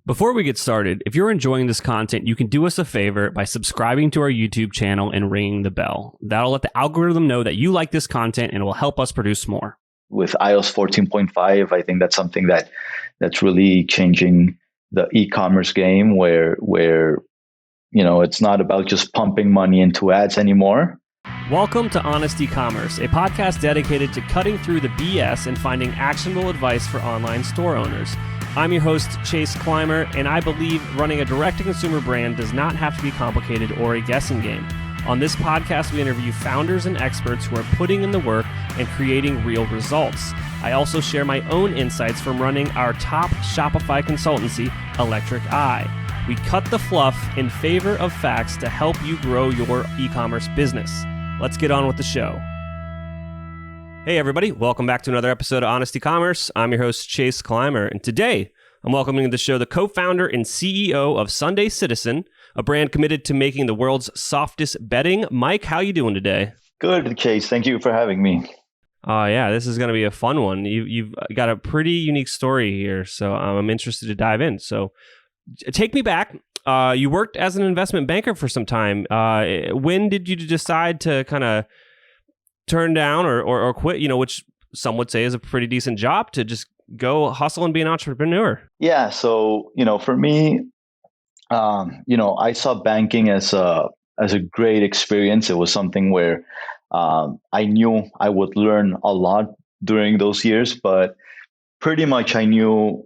Before we get started, if you're enjoying this content, you can do us a favor by subscribing to our YouTube channel and ringing the bell. That'll let the algorithm know that you like this content and it will help us produce more. With iOS 14.5, I think that's something that's really changing the e-commerce game where it's not about just pumping money into ads anymore. Welcome to Honest Ecommerce, a podcast dedicated to cutting through the BS and finding actionable advice for online store owners. I'm your host, Chase Clymer, and I believe running a direct-to-consumer brand does not have to be complicated or a guessing game. On this podcast, we interview founders and experts who are putting in the work and creating real results. I also share my own insights from running our top Shopify consultancy, Electric Eye. We cut the fluff in favor of facts to help you grow your e-commerce business. Let's get on with the show. Hey everybody, welcome back to another episode of Honest Ecommerce. I'm your host, Chase Clymer, and today I'm welcoming to the show the co-founder and CEO of Sunday Citizen, a brand committed to making the world's softest bedding. Mike, how you doing today? Good, Chase. Thank you for having me. Yeah, this is going to be a fun one. You've got a pretty unique story here, so I'm interested to dive in. So take me back. You worked as an investment banker for some time. When did you decide to kind of turn down or quit, which some would say is a pretty decent job, to just go hustle and be an entrepreneur? Yeah. So, for me, I saw banking as a great experience. It was something where I knew I would learn a lot during those years, but pretty much I knew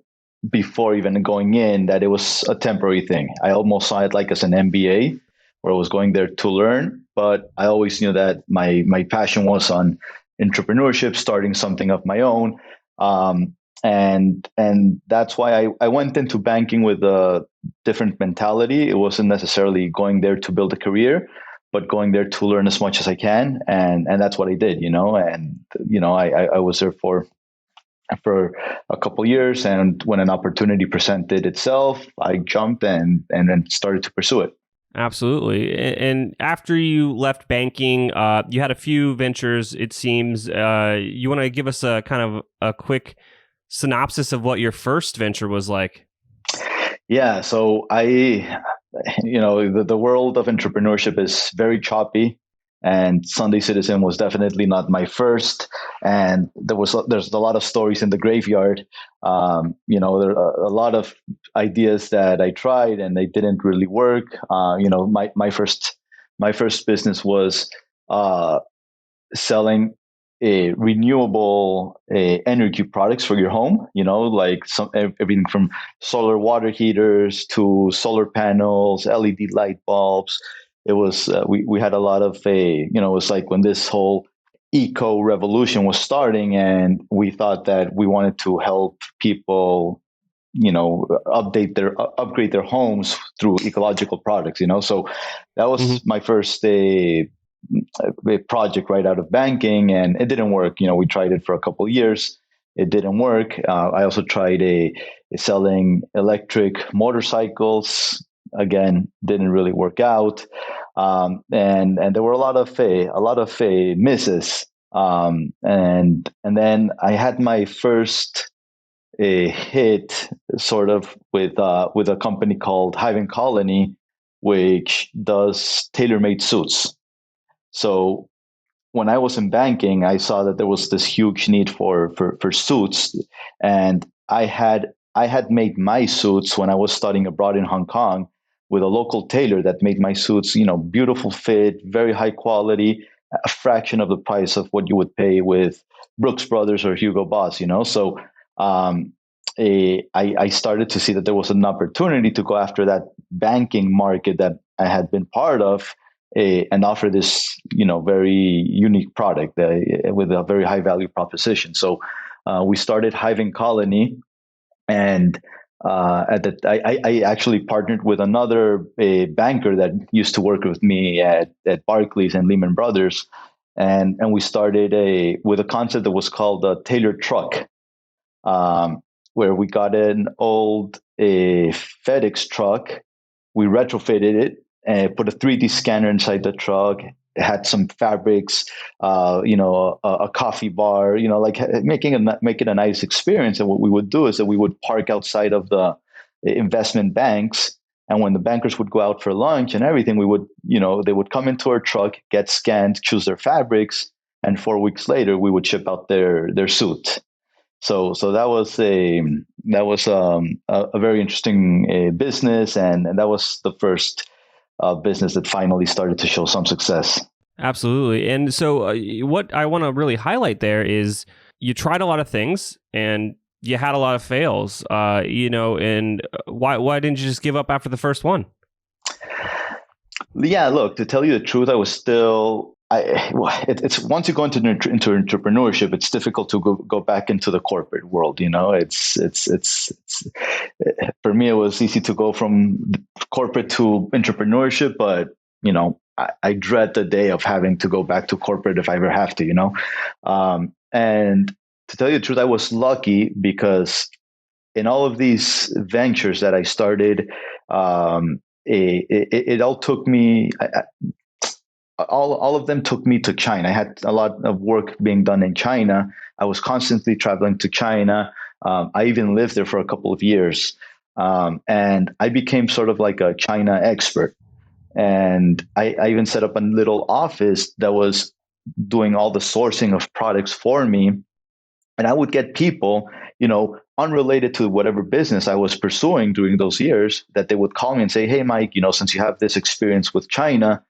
before even going in that it was a temporary thing. I almost saw it like as an MBA, where I was going there to learn, but I always knew that my passion was on entrepreneurship, starting something of my own. And that's why I went into banking with a different mentality. It wasn't necessarily going there to build a career, but going there to learn as much as I can. And that's what I did, I was there for a couple of years. And when an opportunity presented itself, I jumped and then started to pursue it. Absolutely. And after you left banking, you had a few ventures, it seems. You want to give us a kind of a quick synopsis of what your first venture was like? Yeah. So the world of entrepreneurship is very choppy, and Sunday Citizen was definitely not my first. And there's a lot of stories in the graveyard. There are a lot of ideas that I tried and they didn't really work. My first business was selling renewable energy products for your home. Like everything from solar water heaters to solar panels, LED light bulbs. It was we had a lot of it was like when this whole eco revolution was starting, and we thought that we wanted to help people upgrade their homes through ecological products. So that was my first project right out of banking, and it didn't work. We tried it for a couple of years. It didn't work. I also tried selling electric motorcycles. Again, didn't really work out, and there were a lot of misses. And then I had my first hit, sort of, with a company called Hive Colony, which does tailor-made suits. So when I was in banking, I saw that there was this huge need for suits, and I had made my suits when I was studying abroad in Hong Kong with a local tailor that made my suits, beautiful fit, very high quality, a fraction of the price of what you would pay with Brooks Brothers or Hugo Boss. So I started to see that there was an opportunity to go after that banking market that I had been part of, and offer this, very unique product with a very high value proposition. So we started Hive Colony, and I actually partnered with another banker that used to work with me at Barclays and Lehman Brothers, and we started with a concept that was called a tailored truck, where we got an old FedEx truck, we retrofitted it, and put a 3D scanner inside the truck. It had some fabrics, a coffee bar, make it a nice experience. And what we would do is that we would park outside of the investment banks. And when the bankers would go out for lunch and everything, we would, they would come into our truck, get scanned, choose their fabrics, and 4 weeks later we would ship out their suit. So that was a very interesting business, and that was the first business that finally started to show some success. Absolutely. And so what I want to really highlight there is you tried a lot of things and you had a lot of fails, and why didn't you just give up after the first one? Yeah, look, to tell you the truth, I was still, it's once you go into entrepreneurship, it's difficult to go back into the corporate world. It's for me, it was easy to go from corporate to entrepreneurship, but I dread the day of having to go back to corporate if I ever have to. And to tell you the truth, I was lucky because in all of these ventures that I started, it all took me. All of them took me to China. I had a lot of work being done in China. I was constantly traveling to China. I even lived there for a couple of years, and I became sort of like a China expert. And I even set up a little office that was doing all the sourcing of products for me. And I would get people, unrelated to whatever business I was pursuing during those years, that they would call me and say, "Hey, Mike, since you have this experience with China,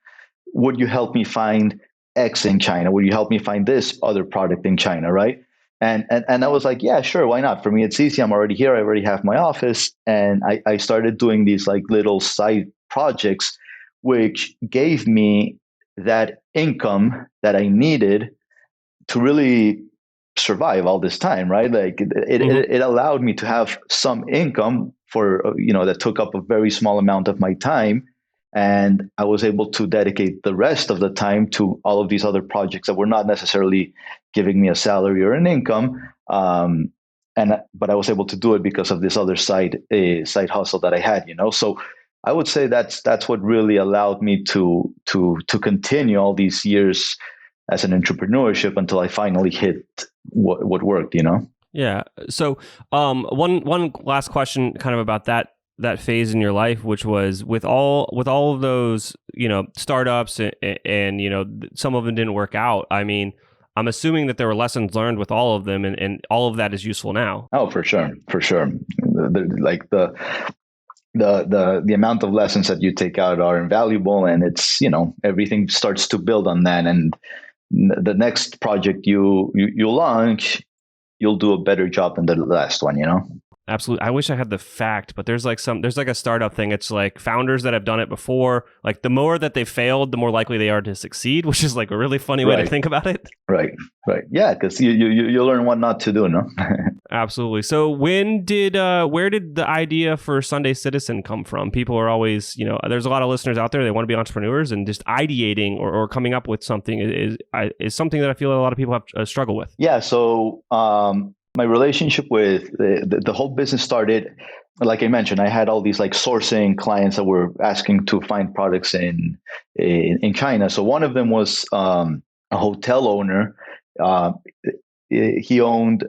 would you help me find X in China? Would you help me find this other product in China?" Right. And I was like, yeah, sure. Why not? For me, it's easy. I'm already here. I already have my office. And I started doing these like little side projects, which gave me that income that I needed to really survive all this time, right? Like it allowed me to have some income for, that took up a very small amount of my time. And I was able to dedicate the rest of the time to all of these other projects that were not necessarily giving me a salary or an income. But I was able to do it because of this other side hustle that I had, So I would say that's what really allowed me to continue all these years as an entrepreneurship until I finally hit what worked, Yeah. So one last question kind of about that phase in your life, which was with all of those, startups and some of them didn't work out. I mean, I'm assuming that there were lessons learned with all of them, and all of that is useful now. Oh, for sure. The amount of lessons that you take out are invaluable, and it's, everything starts to build on that. And the next project you launch, you'll do a better job than the last one, Absolutely. I wish I had the fact, but there's like a startup thing. It's like founders that have done it before, like the more that they failed, the more likely they are to succeed, which is like a really funny way to think about it. Right. Yeah, because you learn what not to do, no? Absolutely. So where did the idea for Sunday Citizen come from? People are always, there's a lot of listeners out there, they want to be entrepreneurs, and just ideating or coming up with something is something that I feel a lot of people have struggle with. Yeah. So my relationship with the whole business started, like I mentioned, I had all these like sourcing clients that were asking to find products in China. So one of them was a hotel owner. He owned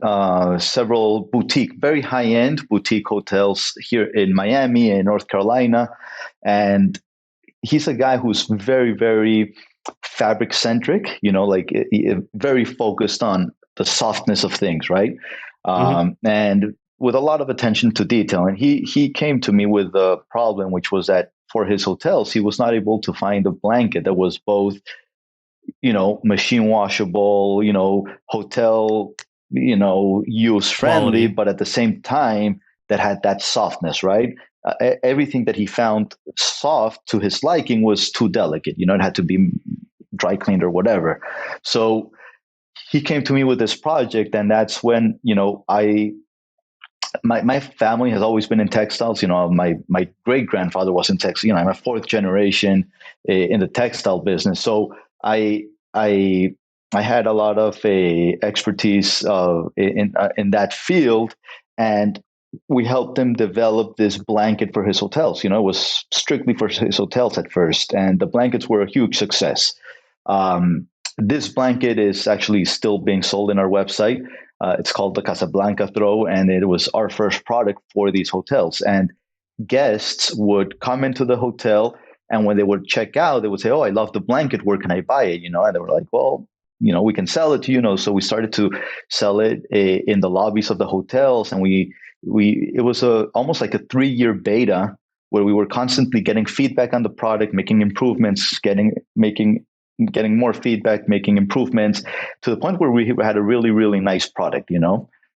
several very high-end boutique hotels here in Miami and North Carolina. And he's a guy who's very, very fabric-centric, very focused on the softness of things, right? And with a lot of attention to detail. And he came to me with a problem, which was that for his hotels, he was not able to find a blanket that was both, machine washable, hotel, use friendly, but at the same time that had that softness, right? Everything that he found soft to his liking was too delicate. It had to be dry cleaned or whatever. So he came to me with this project, and that's when, my family has always been in textiles. My great grandfather was in textiles. I'm a fourth generation in the textile business. So I had a lot of expertise in that field, and we helped him develop this blanket for his hotels. It was strictly for his hotels at first, and the blankets were a huge success. This blanket is actually still being sold in our website. It's called the Casablanca Throw, and it was our first product for these hotels. And guests would come into the hotel, and when they would check out, they would say, "Oh, I love the blanket. Where can I buy it?" And they were like, "Well, we can sell it to you." So we started to sell it in the lobbies of the hotels, and it was almost like a 3-year beta where we were constantly getting feedback on the product, making improvements, getting more feedback, making improvements, to the point where we had a really, really nice product,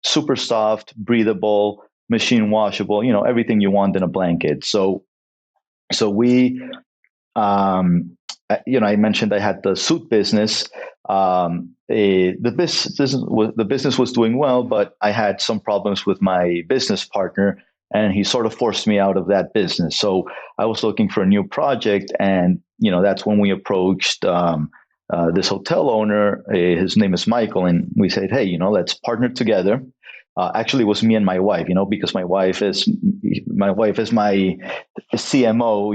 super soft, breathable, machine washable, everything you want in a blanket. So we, I mentioned I had the suit business. The business was doing well, but I had some problems with my business partner, and he sort of forced me out of that business. So I was looking for a new project, and that's when we approached this hotel owner. His name is Michael, and we said, "Hey, let's partner together." Actually, it was me and my wife, because my wife is my CMO.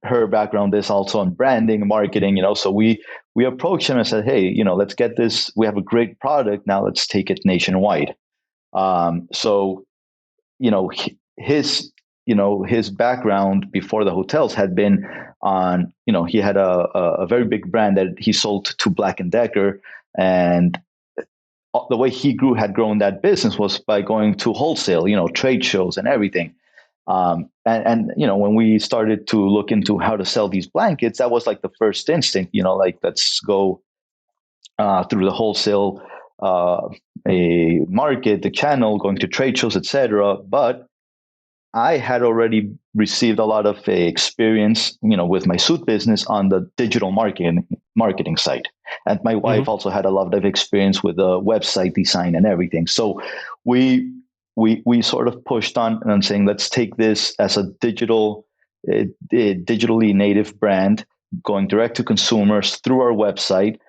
Her background is also on branding, marketing. So we approached him and said, "Hey, let's get this. We have a great product now. Let's take it nationwide." So his background before the hotels had been on, he had a very big brand that he sold to Black & Decker, and the way he had grown that business was by going to wholesale, trade shows and everything. And when we started to look into how to sell these blankets, that was like the first instinct, like, let's go through the wholesale a market, the channel, going to trade shows, etc. But I had already received a lot of experience, with my suit business on the digital marketing side, and my wife also had a lot of experience with the website design and everything. So we sort of pushed on and saying, let's take this as a digitally native brand, going direct to consumers through our website.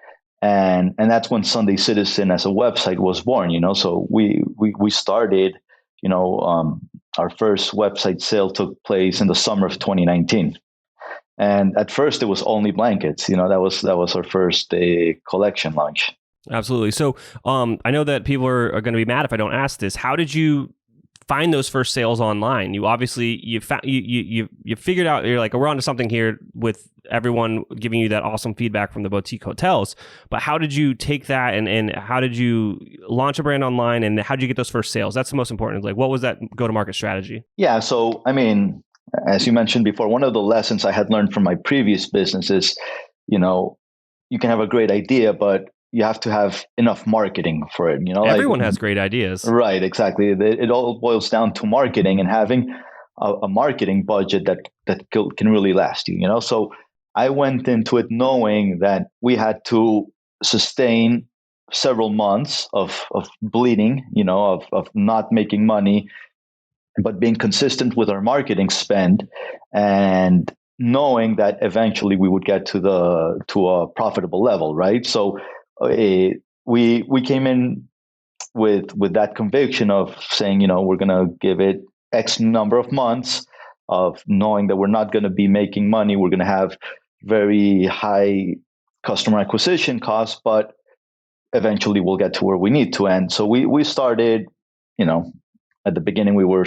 And that's when Sunday Citizen as a website was born, So we started, our first website sale took place in the summer of 2019. And at first it was only blankets, that was our first collection launch. Absolutely. So I know that people are going to be mad if I don't ask this. How did you find those first sales online? You obviously you figured out, you're like, we're onto something here with everyone giving you that awesome feedback from the boutique hotels. But how did you take that and how did you launch a brand online, and how did you get those first sales? That's the most important. Like, what was that go-to-market strategy? Yeah. So, as you mentioned before, one of the lessons I had learned from my previous business is, you can have a great idea, but you have to have enough marketing for it. Everyone has great ideas. Right, exactly. It all boils down to marketing and having a marketing budget that can really last you. So I went into it knowing that we had to sustain several months of bleeding, of not making money, but being consistent with our marketing spend, and knowing that eventually we would get to a profitable level, right? So we came in with that conviction of saying, we're going to give it X number of months, of knowing that we're not going to be making money. We're going to have very high customer acquisition costs, but eventually we'll get to where we need to. And so we started, at the beginning we were,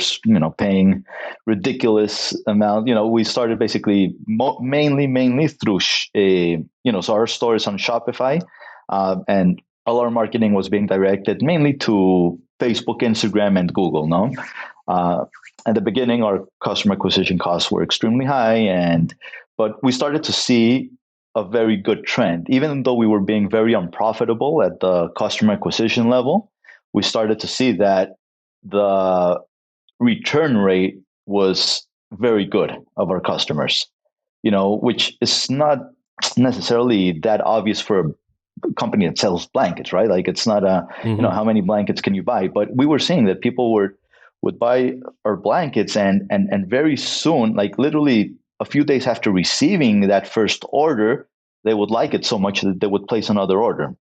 paying ridiculous amount. We started basically mainly through, so our store is on Shopify, and all our marketing was being directed mainly to Facebook, Instagram, and Google. No, at the beginning, our customer acquisition costs were extremely high, but we started to see a very good trend. Even though we were being very unprofitable at the customer acquisition level, we started to see that the return rate was very good of our customers. Which is not necessarily that obvious for a company that sells blankets, right? Like, it's not how many blankets can you buy? But we were seeing that people would buy our blankets, and very soon, like literally a few days after receiving that first order, they would like it so much that they would place another order.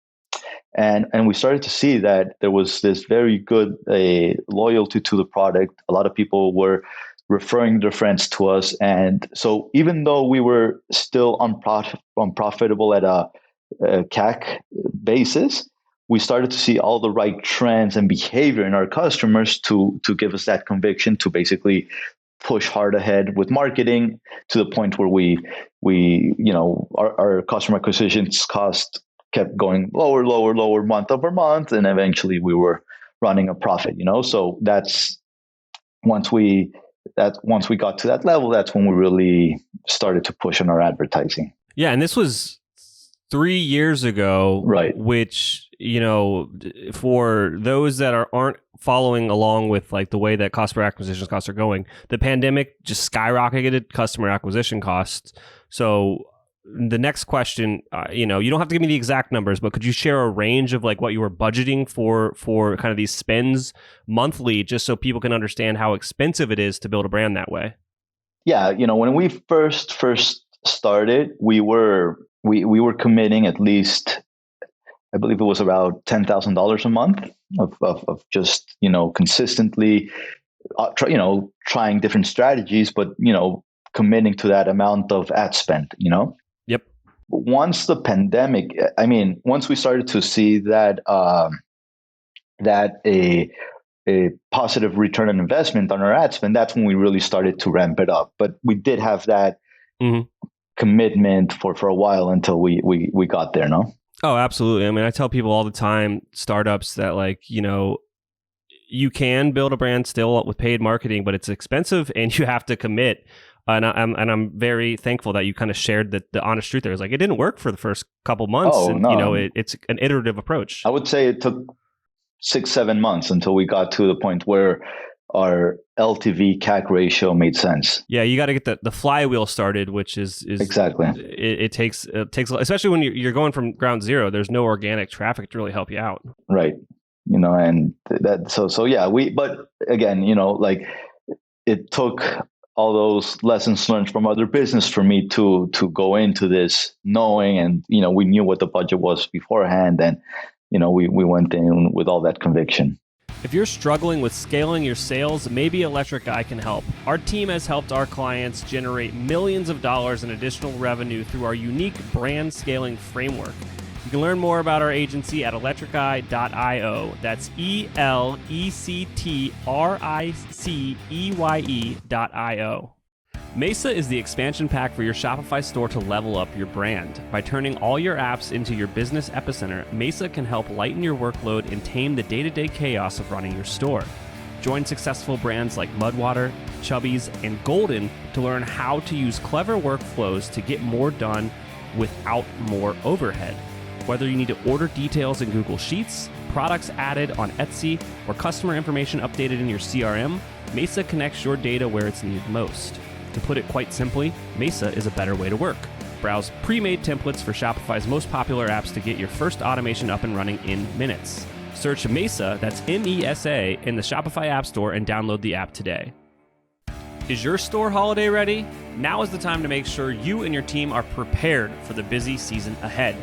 And we started to see that there was this very good loyalty to the product. A lot of people were referring their friends to us. And so even though we were still unprofitable at a CAC basis, we started to see all the right trends and behavior in our customers to give us that conviction to basically push hard ahead with marketing to the point where our customer acquisitions cost kept going lower month over month, and eventually we were running a profit. So that's once we got to that level, that's when we really started to push on our advertising. Yeah, and this was 3 years ago, right? Which, for those that aren't following along with like the way that customer acquisition costs are going, the pandemic just skyrocketed customer acquisition costs. So the next question, you don't have to give me the exact numbers, but could you share a range of like what you were budgeting for kind of these spends monthly, just so people can understand how expensive it is to build a brand that way? Yeah, when we first started, we were committing at least, I believe it was about $10,000 a month of just consistently trying different strategies, but committing to that amount of ad spend. Yep. Once the pandemic, once we started to see that a positive return on investment on our ad spend, that's when we really started to ramp it up. But we did have that commitment for a while until we got there, no? Oh, absolutely. I tell people all the time, startups, that you can build a brand still with paid marketing, but it's expensive and you have to commit. And I'm very thankful that you kind of shared the honest truth there. It's like, it didn't work for the first couple months. Oh, and, no. It's an iterative approach. I would say it took 6-7 months until we got to the point where our LTV CAC ratio made sense. Yeah, you got to get the flywheel started, which is exactly. It takes, especially when you're going from ground zero. There's no organic traffic to really help you out. Right. And that so yeah. But again, it took all those lessons learned from other business for me to go into this knowing, and we knew what the budget was beforehand, and we went in with all that conviction. If you're struggling with scaling your sales, maybe Electric Eye can help. Our team has helped our clients generate millions of dollars in additional revenue through our unique brand scaling framework. You can learn more about our agency at electriceye.io. That's electriceye.io. Mesa is the expansion pack for your Shopify store to level up your brand. By turning all your apps into your business epicenter, Mesa can help lighten your workload and tame the day-to-day chaos of running your store. Join successful brands like Mudwater, Chubbies, and Golden to learn how to use clever workflows to get more done without more overhead. Whether you need to order details in Google Sheets, products added on Etsy, or customer information updated in your CRM, Mesa connects your data where it's needed most. To put it quite simply, Mesa is a better way to work. Browse pre-made templates for Shopify's most popular apps to get your first automation up and running in minutes. Search Mesa, that's MESA, in the Shopify App Store and download the app today. Is your store holiday ready? Now is the time to make sure you and your team are prepared for the busy season ahead.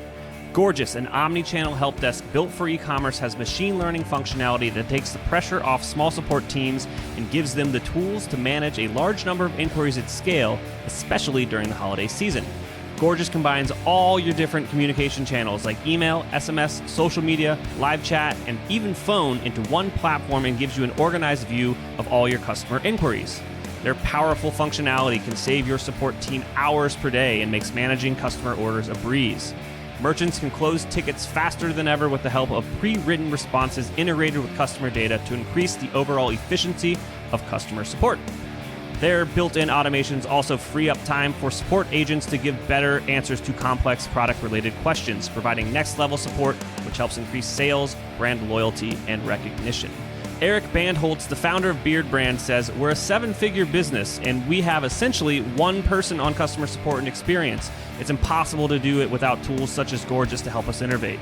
Gorgias, an omni-channel help desk built for e-commerce, has machine learning functionality that takes the pressure off small support teams and gives them the tools to manage a large number of inquiries at scale, especially during the holiday season. Gorgias combines all your different communication channels like email, SMS, social media, live chat, and even phone into one platform and gives you an organized view of all your customer inquiries. Their powerful functionality can save your support team hours per day and makes managing customer orders a breeze. Merchants can close tickets faster than ever with the help of pre-written responses integrated with customer data to increase the overall efficiency of customer support. Their built-in automations also free up time for support agents to give better answers to complex product-related questions, providing next-level support, which helps increase sales, brand loyalty, and recognition. Eric Bandholtz, the founder of Beard Brand, says, "We're a 7-figure business, and we have essentially one person on customer support and experience. It's impossible to do it without tools such as Gorgias to help us innovate."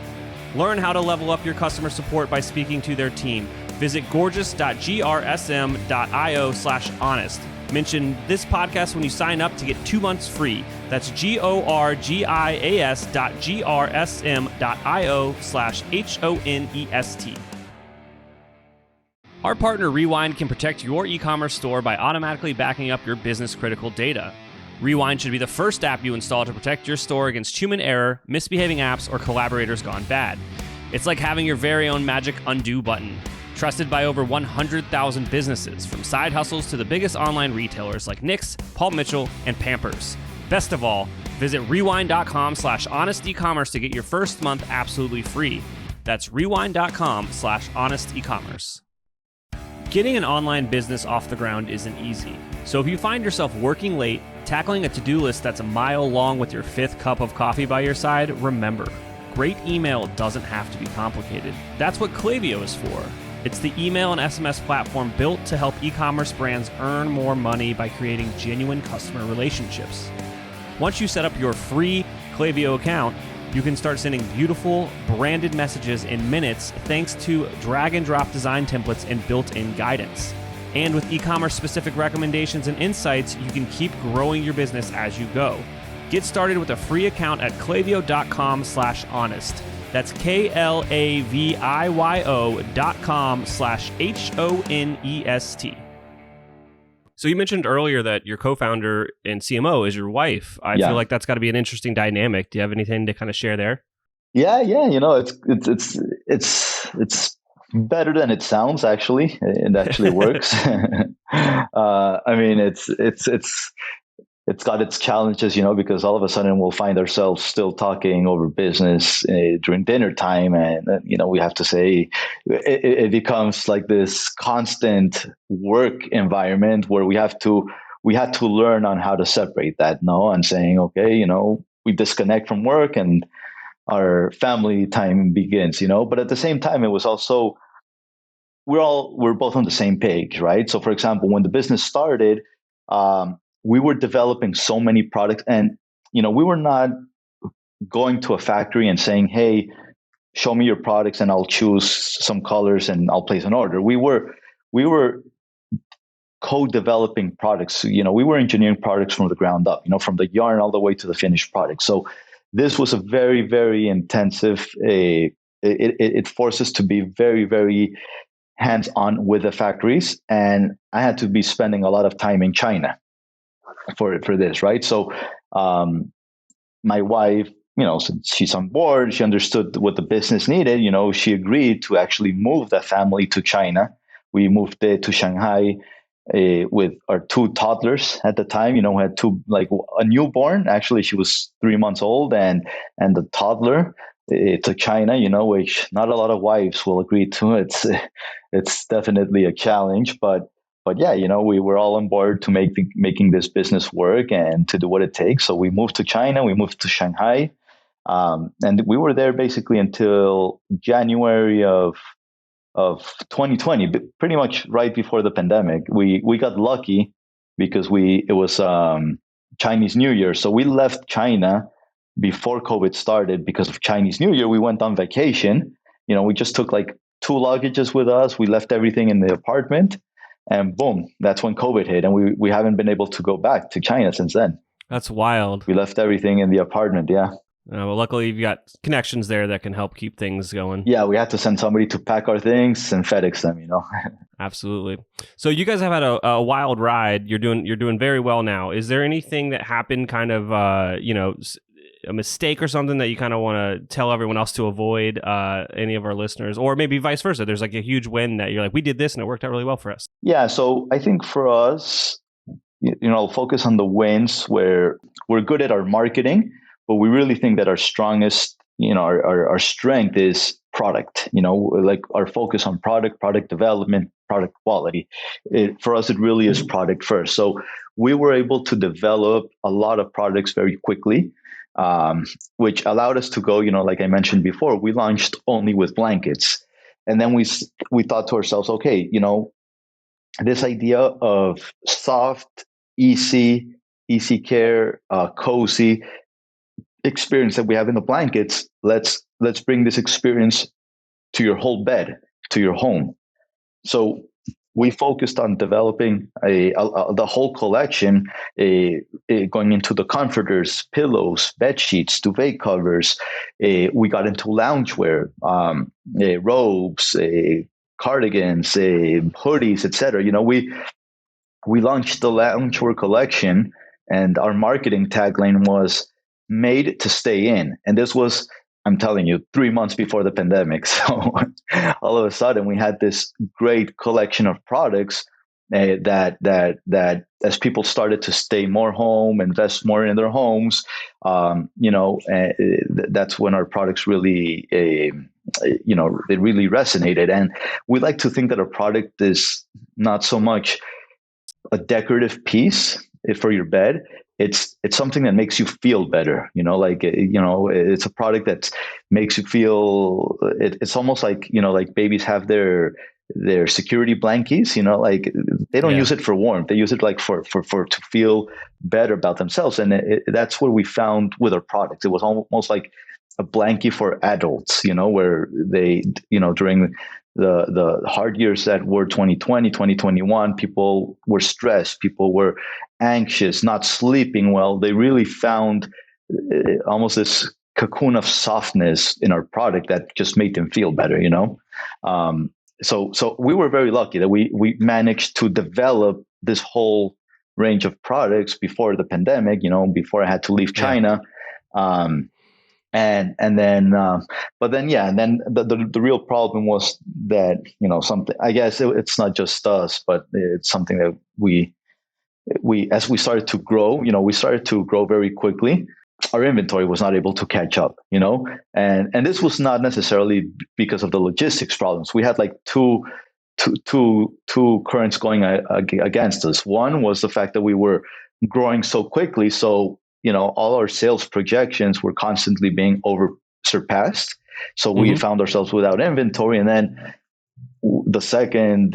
Learn how to level up your customer support by speaking to their team. Visit gorgias.grsm.io/honest. Mention this podcast when you sign up to get 2 months free. That's gorgias.grsm.io/honest. Our partner Rewind can protect your e-commerce store by automatically backing up your business-critical data. Rewind should be the first app you install to protect your store against human error, misbehaving apps, or collaborators gone bad. It's like having your very own magic undo button. Trusted by over 100,000 businesses, from side hustles to the biggest online retailers like Knix, Paul Mitchell, and Pampers. Best of all, visit rewind.com/honest-ecommerce to get your first month absolutely free. That's rewind.com/honest-ecommerce. Getting an online business off the ground isn't easy. So if you find yourself working late, tackling a to-do list that's a mile long with your fifth cup of coffee by your side, remember, great email doesn't have to be complicated. That's what Klaviyo is for. It's the email and SMS platform built to help e-commerce brands earn more money by creating genuine customer relationships. Once you set up your free Klaviyo account, you can start sending beautiful, branded messages in minutes thanks to drag-and-drop design templates and built-in guidance. And with e-commerce specific recommendations and insights, you can keep growing your business as you go. Get started with a free account at klaviyo.com/honest. That's KLAVIYO.com/HONEST. So you mentioned earlier that your co-founder and CMO is your wife. I feel like that's got to be an interesting dynamic. Do you have anything to kind of share there? Yeah. You know, it's better than it sounds. Actually, it actually works. I mean, it's got its challenges, you know, because all of a sudden we'll find ourselves still talking over business during dinner time. And, you know, we have to say it becomes like this constant work environment where we had to learn on how to separate that, no, and saying, okay, you know, we disconnect from work and our family time begins, you know, but at the same time, it was also, we're both on the same page, right? So for example, when the business started, we were developing so many products, and you know, we were not going to a factory and saying, "Hey, show me your products, and I'll choose some colors and I'll place an order." We were co-developing products. You know, we were engineering products from the ground up. You know, from the yarn all the way to the finished product. So this was a very, very intensive. It forced us to be very, very hands-on with the factories, and I had to be spending a lot of time in China for this, right? So my wife, you know, since she's on board, she understood what the business needed, you know, she agreed to actually move the family to China. We moved there to Shanghai with our two toddlers at the time. You know, we had two, like a newborn, actually she was 3 months old, and the toddler to China, you know, which not a lot of wives will agree to. It's definitely a challenge, but yeah, you know, we were all on board to making this business work and to do what it takes. So we moved to China, we moved to Shanghai, and we were there basically until January of 2020, but pretty much right before the pandemic. We got lucky because it was Chinese New Year, so we left China before COVID started because of Chinese New Year. We went on vacation. You know, we just took like 2 luggages with us. We left everything in the apartment. And boom, that's when COVID hit. And we haven't been able to go back to China since then. That's wild. We left everything in the apartment, yeah. Well, luckily you've got connections there that can help keep things going. Yeah, we had to send somebody to pack our things and FedEx them, you know. Absolutely. So you guys have had a wild ride. You're doing very well now. Is there anything that happened kind of, you know, a mistake or something that you kind of want to tell everyone else to avoid, any of our listeners, or maybe vice versa? There's like a huge win that you're like, we did this and it worked out really well for us. Yeah. So I think for us, you know, focus on the wins where we're good at our marketing, but we really think that our strongest, you know, our strength is product, you know, like our focus on product development, product quality. For us, it really is product first. So we were able to develop a lot of products very quickly. Which allowed us to go, you know, like I mentioned before, we launched only with blankets. And then we thought to ourselves, okay, you know, this idea of soft, easy care, cozy experience that we have in the blankets, let's bring this experience to your whole bed, to your home. So we focused on developing the whole collection, going into the comforters, pillows, bed sheets, duvet covers. We got into loungewear, robes, cardigans, hoodies, etc. You know, we launched the loungewear collection, and our marketing tagline was "Made to Stay In," and this was I'm telling you, 3 months before the pandemic. So all of a sudden, we had this great collection of products that as people started to stay more home, invest more in their homes, that's when our products really, they really resonated. And we like to think that our product is not so much a decorative piece for your bed. It's something that makes you feel better. It's a product that makes you feel. It's almost like like babies have their security blankies. Like they don't use it for warmth. They use it like for to feel better about themselves. And that's what we found with our products. It was almost like a blankie for adults. Where they during the hard years that were 2020, 2021, people were stressed, people were anxious, not sleeping well. They really found almost this cocoon of softness in our product that just made them feel better, So we were very lucky that we managed to develop this whole range of products before the pandemic, before I had to leave China. And then the real problem was that something, I guess it's not just us, but it's something that we as we started to grow, we started to grow very quickly. Our inventory was not able to catch up, and this was not necessarily because of the logistics problems. We had like two currents going against us. One was the fact that we were growing so quickly, so all our sales projections were constantly being surpassed. So we found ourselves without inventory. And then the second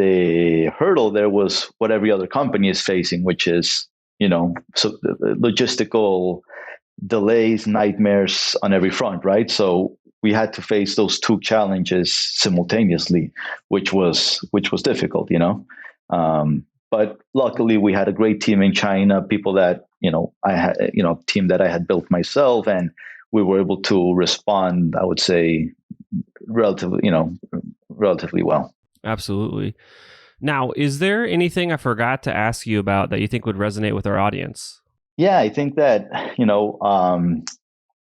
hurdle there was what every other company is facing, which is, logistical delays, nightmares on every front, right? So we had to face those two challenges simultaneously, which was difficult, but luckily we had a great team in China, people that, I had, a team that I had built myself, and we were able to respond, I would say, relatively well. Absolutely. Now, is there anything I forgot to ask you about that you think would resonate with our audience? Yeah, I think that,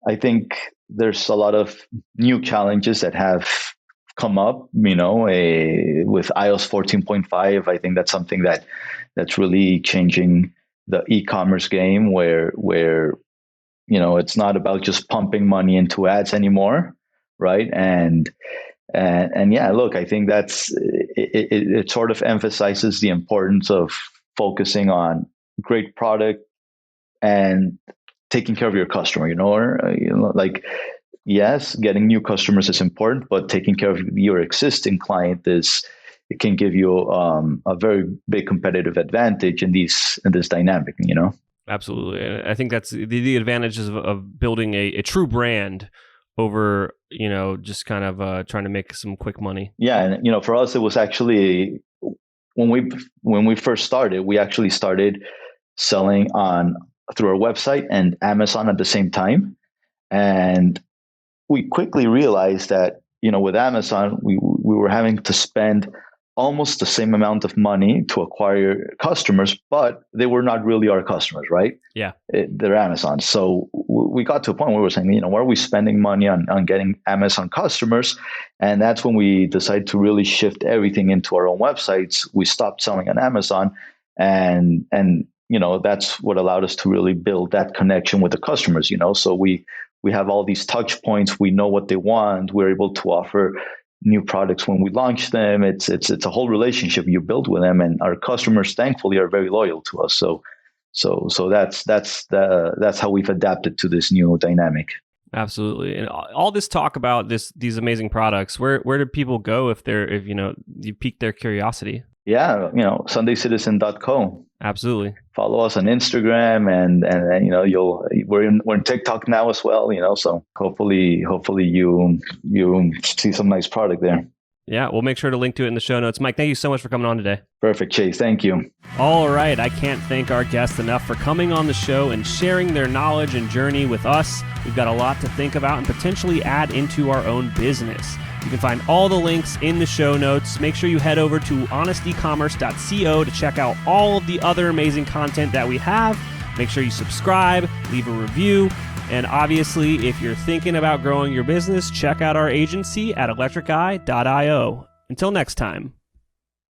I think there's a lot of new challenges that have come up, with iOS 14.5. I think that's something that's really changing the e-commerce game where it's not about just pumping money into ads anymore, right? And yeah, look, I think that's it sort of emphasizes the importance of focusing on great product and taking care of your customer, like, yes, getting new customers is important, but taking care of your existing client it can give you a very big competitive advantage in this dynamic, Absolutely. I think that's the advantages of building a true brand over, just kind of trying to make some quick money. Yeah. And, for us, it was actually when we first started, we actually started selling through our website and Amazon at the same time. And we quickly realized that, with Amazon, we were having to spend almost the same amount of money to acquire customers, but they were not really our customers, right? Yeah. They're Amazon. So we got to a point where we were saying, why are we spending money on getting Amazon customers? And that's when we decided to really shift everything into our own websites. We stopped selling on Amazon, and that's what allowed us to really build that connection with the customers, So we have all these touch points. We know what they want. We're able to offer new products when we launch them. It's a whole relationship you build with them, and our customers, thankfully, are very loyal to us. So that's how we've adapted to this new dynamic. Absolutely. And all this talk about these amazing products, where do people go if you pique their curiosity? Yeah, SundayCitizen.co. Absolutely. Follow us on Instagram, and we're in TikTok now as well. So hopefully you see some nice product there. Yeah, we'll make sure to link to it in the show notes. Mike, thank you so much for coming on today. Perfect, Chase. Thank you. All right. I can't thank our guests enough for coming on the show and sharing their knowledge and journey with us. We've got a lot to think about and potentially add into our own business. You can find all the links in the show notes. Make sure you head over to honestecommerce.co to check out all of the other amazing content that we have. Make sure you subscribe, leave a review, And obviously, if you're thinking about growing your business, check out our agency at electriceye.io. Until next time.